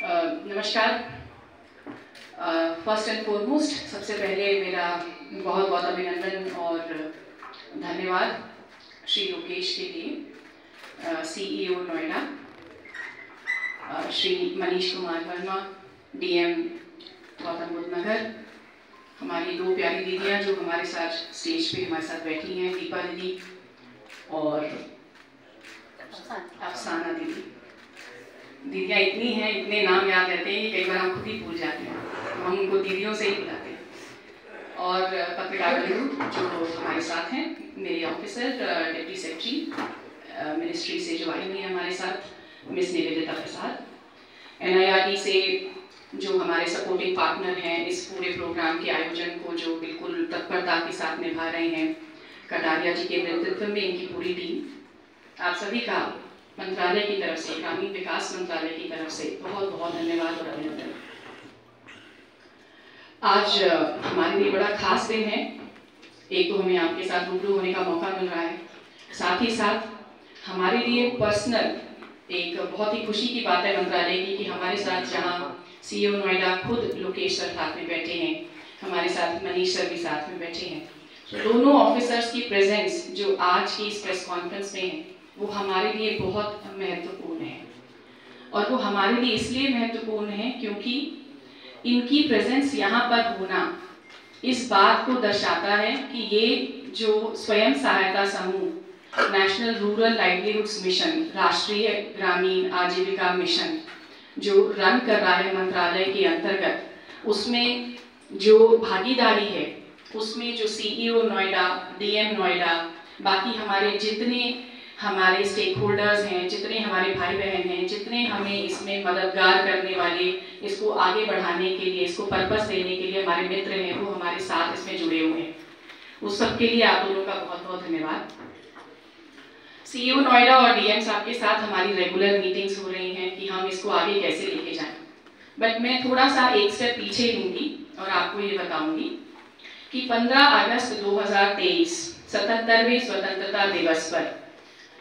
नमस्कार। First and foremost सबसे पहले मेरा बहुत बहुत अभिनंदन और धन्यवाद श्री लोकेश के लिए, CEO नोएडा, श्री मनीष कुमार वर्मा, DM गौतम बुद्ध नगर, हमारी दो प्यारी दीदियाँ जो हमारे साथ स्टेज पे हमारे साथ बैठी हैं, दीपा दीदी और अफसाना दीदी। दीदियाँ इतनी हैं, इतने नाम याद रहते हैं कि कई बार हम खुद ही भूल जाते हैं, तो हम उनको दीदियों से ही बुलाते हैं। और पत्रकार बंधु जो हमारे साथ हैं, मेरे ऑफिसर डिप्टी सेक्रेटरी मिनिस्ट्री से जो आई हुई है हमारे साथ, मिस निवेदिता प्रसाद, NIRT से जो हमारे सपोर्टिंग पार्टनर हैं इस पूरे प्रोग्राम के आयोजन को जो बिल्कुल तत्परता के साथ निभा रहे हैं, कटारिया जी के नेतृत्व में इनकी पूरी टीम, आप सभी का मंत्रालय की तरफ से, ग्रामीण विकास मंत्रालय की तरफ से बहुत बहुत धन्यवाद और अभिनंदन। आज हमारे लिए बड़ा खास दिन है। एक तो हमें आपके साथ रूबरू होने का मौका मिल रहा है, साथ ही साथ हमारे लिए पर्सनल एक बहुत ही खुशी की बात है मंत्रालय की कि हमारे साथ जहां CEO नोएडा खुद लोकेश सर साथ में बैठे हैं, हमारे साथ मनीष सर भी साथ में बैठे हैं, तो दोनों ऑफिसर्स की प्रेजेंस जो आज की इस प्रेस कॉन्फ्रेंस में है वो हमारे लिए बहुत महत्वपूर्ण है। और वो हमारे लिए इसलिए महत्वपूर्ण है क्योंकि इनकी प्रेजेंस यहाँ पर होना इस बात को दर्शाता है कि ये जो स्वयं सहायता समूह नेशनल रूरल लाइवलीहुड्स मिशन, राष्ट्रीय ग्रामीण आजीविका मिशन जो रन कर रहा है मंत्रालय के अंतर्गत, उसमें जो भागीदारी है, उसमें जो CEO नोएडा, DM नोएडा, बाकी हमारे जितने हमारे स्टेक होल्डर्स हैं, जितने हमारे भाई बहन हैं, जितने हमें इसमें मददगार करने वाले, इसको आगे बढ़ाने के लिए, इसको पर्पस देने के लिए हमारे मित्र हैं, वो हमारे साथ इसमें जुड़े हुए हैं। उस सब के लिए आप दोनों का बहुत बहुत धन्यवाद। CEO नोएडा और DM साहब के साथ हमारी रेगुलर मीटिंग्स हो रही हैं कि हम इसको आगे कैसे लेके जाएं। बट मैं थोड़ा सा एक स्टेप पीछे लूँगी और आपको ये बताऊँगी कि 15 अगस्त 2023 77वें स्वतंत्रता दिवस पर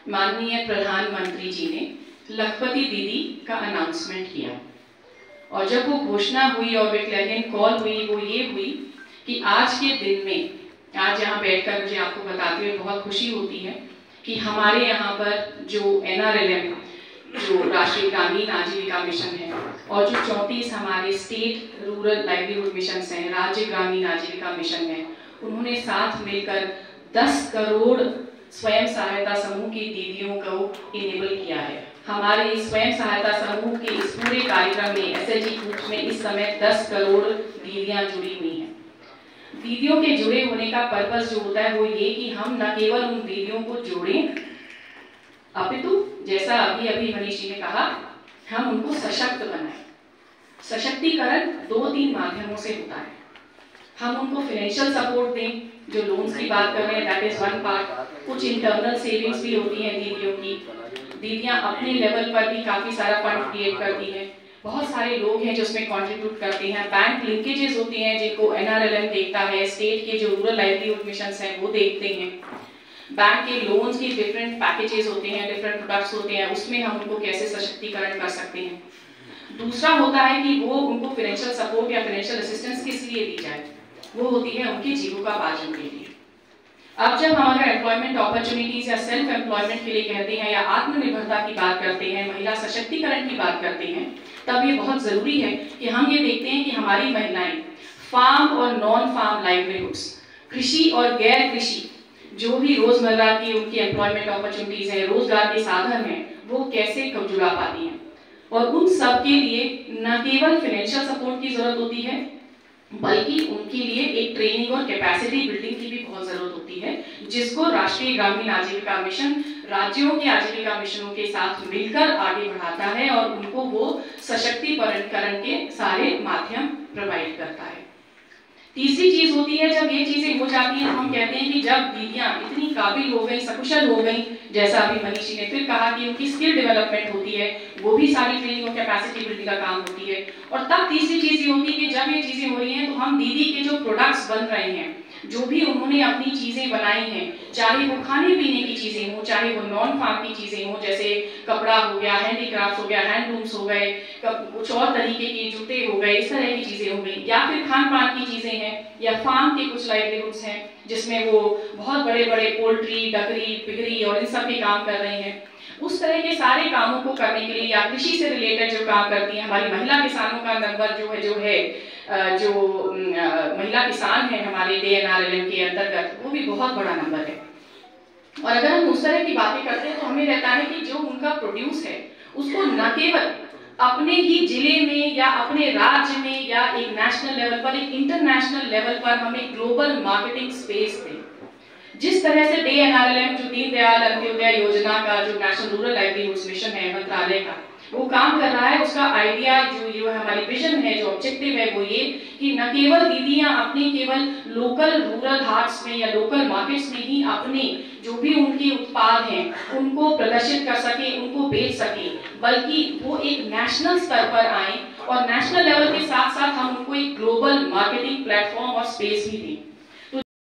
माननीय प्रधानमंत्री जी ने लखपति दीदी का अनाउंसमेंट किया, और जब वो घोषणा हुई और वो क्लैरियन कॉल हुई, वो ये हुई कि आज के दिन में, आज यहाँ बैठकर मुझे आपको बताते हुए बहुत खुशी होती है कि हमारे यहाँ पर जो NRLM जो राष्ट्रीय ग्रामीण आजीविका मिशन है और जो 34 हमारे स्टेट रूरल लाइवलीहुड मिशन हैं, राज्य ग्रामीण आजीविका मिशन है, उन्होंने साथ मिलकर 10 करोड़ स्वयं सहायता समूह की दीदियों को इनेबल किया है। हमारे स्वयं सहायता समूह के इस पूरे कार्यक्रम में SHG ग्रुप में इस समय 10 करोड़ दीदियां जुड़ी हुई हैं। दीदियों के जुड़े होने का पर्पस जो होता है वो ये कि हम न केवल उन दीदियों को जोड़ें, अपितु जैसा अभी अभी मनीष जी ने कहा, हम उनको सशक्त बनाएं। सशक्तिकरण 2-3 माध्यमों से होता है। हम उनको फाइनेंशियल सपोर्ट दें, जो लोन्स की बात कर रहे हैं, दैट इज वन पार्ट। कुछ इंटरनल सेविंग्स भी होती हैं दीदियों की, दीदियां अपने लेवल पर भी काफ़ी सारा फंड क्रिएट करती हैं। बहुत सारे लोग हैं जो उसमें कंट्रीब्यूट करते हैं। बैंक लिंकेजेस होते हैं जिनको NRLM देखता है, स्टेट के जो रूरल लाइवलीहुड मिशन हैं वो देखते हैं। बैंक के लोन्स की डिफरेंट पैकेजेस होते हैं, डिफरेंट प्रोडक्ट्स होते हैं, उसमें हम उनको कैसे सशक्तिकरण कर सकते हैं। दूसरा होता है कि वो उनको फाइनेंशियल सपोर्ट या फाइनेंशियल असिस्टेंस किस लिए दी जाए, वो होती है उनकी जीविकोपार्जन के लिए। अब जब हम अगर एम्प्लॉयमेंट अपॉर्चुनिटीज या सेल्फ एम्प्लॉयमेंट के लिए कहते हैं या आत्मनिर्भरता की बात करते हैं, महिला सशक्तिकरण की बात करते हैं, तब ये बहुत जरूरी है कि हम ये देखते हैं कि हमारी महिलाएं फार्म और नॉन फार्म लाइवलीहुड्स, कृषि और गैर कृषि जो भी रोजमर्रा की उनकी एम्प्लॉयमेंट अपॉर्चुनिटीज है, रोजगार के साधन हैं, वो कैसे जुड़ा पाती हैं। और उन सब के लिए न केवल फाइनेंशियल सपोर्ट की जरूरत होती है, बल्कि उनके लिए एक ट्रेनिंग और कैपेसिटी बिल्डिंग की भी बहुत जरूरत होती है, जिसको राष्ट्रीय ग्रामीण आजीविका मिशन राज्यों के आजीविका मिशनों के साथ मिलकर आगे बढ़ाता है और उनको वो सशक्तिकरण के सारे माध्यम प्रोवाइड करता है। तीसरी चीज होती है, जब ये चीजें हो जाती हैं, हम कहते हैं कि जब दीदियां इतनी काबिल हो गई, सकुशल हो गई, जैसा अभी मनीष जी ने फिर कहा कि उनकी स्किल डेवलपमेंट होती है, वो भी सारी ट्रेनिंग और कैपेसिटी बिल्डिंग का काम होती है। और तब तीसरी चीज ये होती है कि जब ये चीजें हो रही हैं तो हम दीदी के जो प्रोडक्ट्स बन रहे हैं, जो भी उन्होंने अपनी चीज़ें बनाई हैं, चाहे वो खाने पीने की चीज़ें हों, चाहे वो नॉन फार्म की चीज़ें हों, जैसे कपड़ा हो गया, हैंडीक्राफ्ट हो गया, हैंडलूम्स हो गए, कुछ और तरीके के जूते हो गए, इस तरह की चीज़ें हो गई, या फिर खान पान की चीज़ें हैं, या फार्म के कुछ लाइवलीहुड्स हैं जिसमें वो बहुत बड़े बड़े पोल्ट्री, डकरी, पिगरी और इन सब के काम कर रही हैं। उस तरह के सारे कामों को करने के लिए, या कृषि से रिलेटेड जो काम करती हैं, हमारी महिला किसानों का नंबर जो महिला किसान है हमारे DNRLM के अंतर्गत, वो भी बहुत बड़ा नंबर है। और अगर हम उस तरह की बातें करते हैं तो हमें रहता है कि जो उनका प्रोड्यूस है उसको न केवल अपने ही जिले में या अपने राज्य में या एक नेशनल लेवल पर, एक इंटरनेशनल लेवल पर हमें ग्लोबल मार्केटिंग स्पेस दें। जिस तरह से DNRLM, जो दीनदयाल अंत्योदय योजना का जो नेशनल रूरल लाइवलीहुड्स मिशन है मंत्रालय का, वो काम कर रहा है, उसका आइडिया जो हमारी विजन है, जो ऑब्जेक्टिव है, वो ये कि न केवल दीदियां अपने केवल लोकल रूरल हाट्स में या लोकल मार्केट्स में ही अपने जो भी उनके उत्पाद हैं उनको प्रदर्शित कर सके, उनको बेच सके, बल्कि वो एक नेशनल स्तर पर आए और नेशनल लेवल के साथ साथ हम उनको एक ग्लोबल मार्केटिंग प्लेटफॉर्म और स्पेस भी दें।